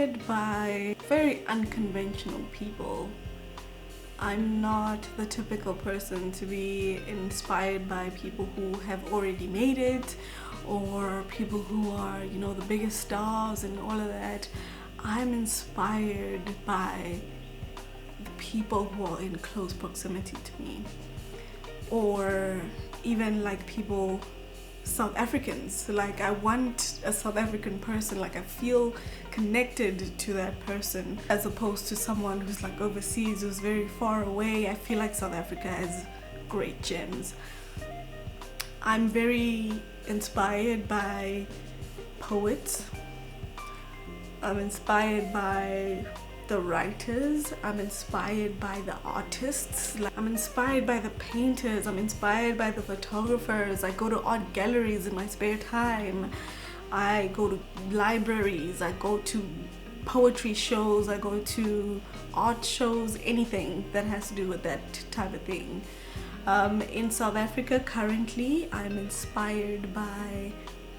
inspired by very unconventional people. I'm not the typical person to be inspired by people who have already made it or people who are, you know, the biggest stars and all of that. I'm inspired by the people who are in close proximity to me, or even like people, South Africans. Like, I want a South African person, like I feel connected to that person, as opposed to someone who's like overseas, who's very far away. I feel like South Africa has great gems. I'm very inspired by poets. I'm inspired by the writers. I'm inspired by the artists. Like, I'm inspired by the painters. I'm inspired by the photographers. I go to art galleries in my spare time. I go to libraries. I go to poetry shows. I go to art shows. Anything that has to do with that type of thing. In South Africa currently, I'm inspired by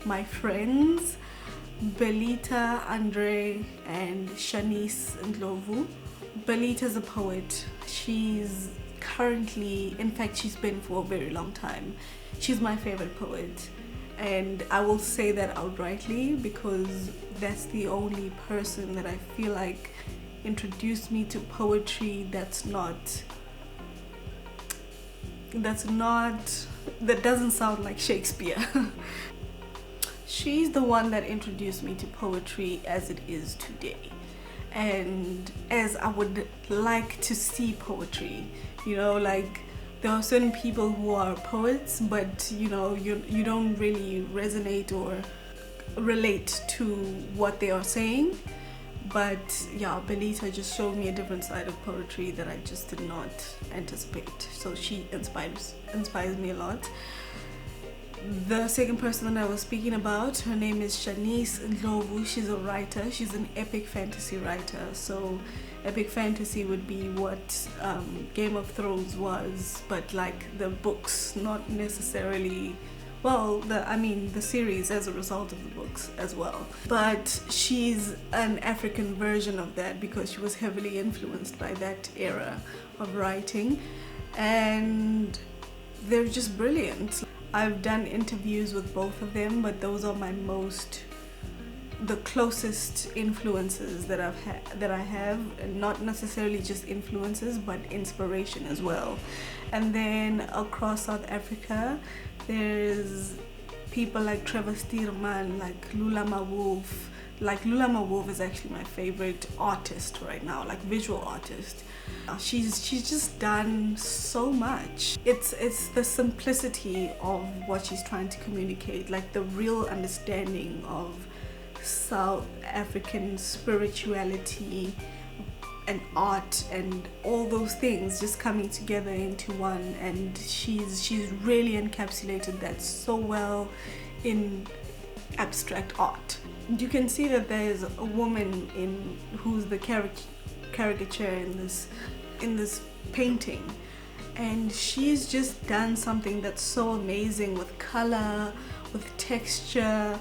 my friends Belita, Andre, and Shanice Ndlovu. Belita's a poet. She's currently, in fact, she's been for a very long time. She's my favorite poet, and I will say that outrightly because that's the only person that I feel like introduced me to poetry that doesn't sound like Shakespeare. She's the one that introduced me to poetry as it is today, and as I would like to see poetry. You know, like, there are certain people who are poets, but you know, you don't really resonate or relate to what they are saying. But yeah, Belita just showed me a different side of poetry that I just did not anticipate. So she inspires me a lot. The second person that I was speaking about, her name is Shanice Ndlovu. She's a writer. She's an epic fantasy writer. So epic fantasy would be what Game of Thrones was, but like the books, not necessarily, well, the series as a result of the books as well. But she's an African version of that because she was heavily influenced by that era of writing, and they're just brilliant. I've done interviews with both of them, but those are the closest influences that I have, and not necessarily just influences, but inspiration as well. And then across South Africa, there's people like Trevor Stearman, like Lula Mawolf. Like, Lula Mawolf is actually my favorite artist right now, like visual artist. She's just done so much. It's the simplicity of what she's trying to communicate, like the real understanding of South African spirituality and art and all those things just coming together into one, and she's really encapsulated that so well in abstract art. You can see that there's a woman who's the caricature in this painting, and she's just done something that's so amazing with color, with texture,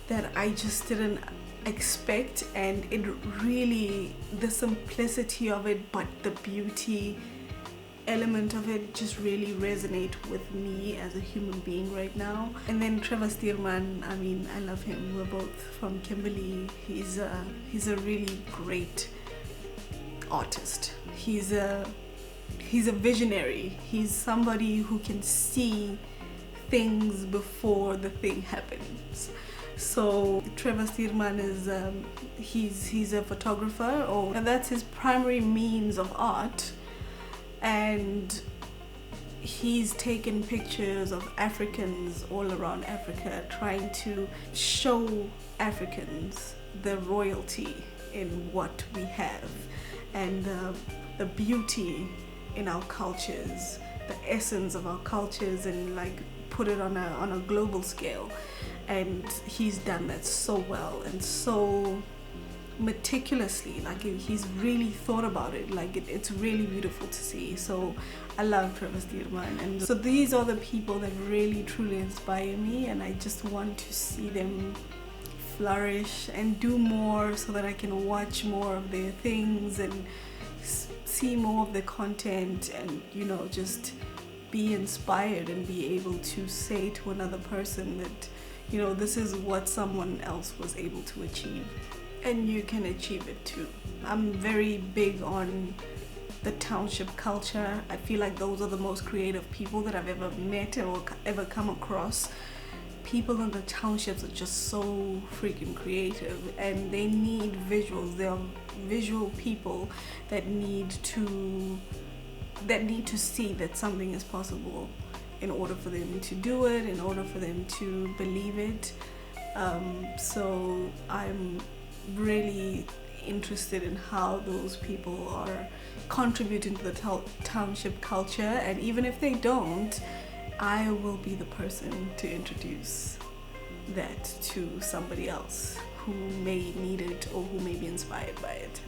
that I just didn't expect. And it really, the simplicity of it, but the beauty element of it just really resonate with me as a human being right now. And then Trevor Stearman, I mean, I love him. We're both from Kimberley. He's a really great artist. He's a visionary. He's somebody who can see things before the thing happens. So Trevor Stearman is he's a photographer, and that's his primary means of art. And he's taken pictures of Africans all around Africa, trying to show Africans the royalty in what we have, and the beauty in our cultures, the essence of our cultures, and like put it on a global scale. And he's done that so well and so meticulously. Like, he's really thought about it. Like, it's really beautiful to see. So I love Trevor Stearman, and so these are the people that really truly inspire me, and I just want to see them flourish and do more so that I can watch more of their things and see more of the content, and just be inspired and be able to say to another person that this is what someone else was able to achieve and you can achieve it too. I'm very big on the township culture. I feel like those are the most creative people that I've ever met or ever come across. People in the townships are just so freaking creative, and they need visuals. They're visual people that need to see that something is possible in order for them to do it, in order for them to believe it. So I'm really interested in how those people are contributing to the township culture, and even if they don't, I will be the person to introduce that to somebody else who may need it or who may be inspired by it.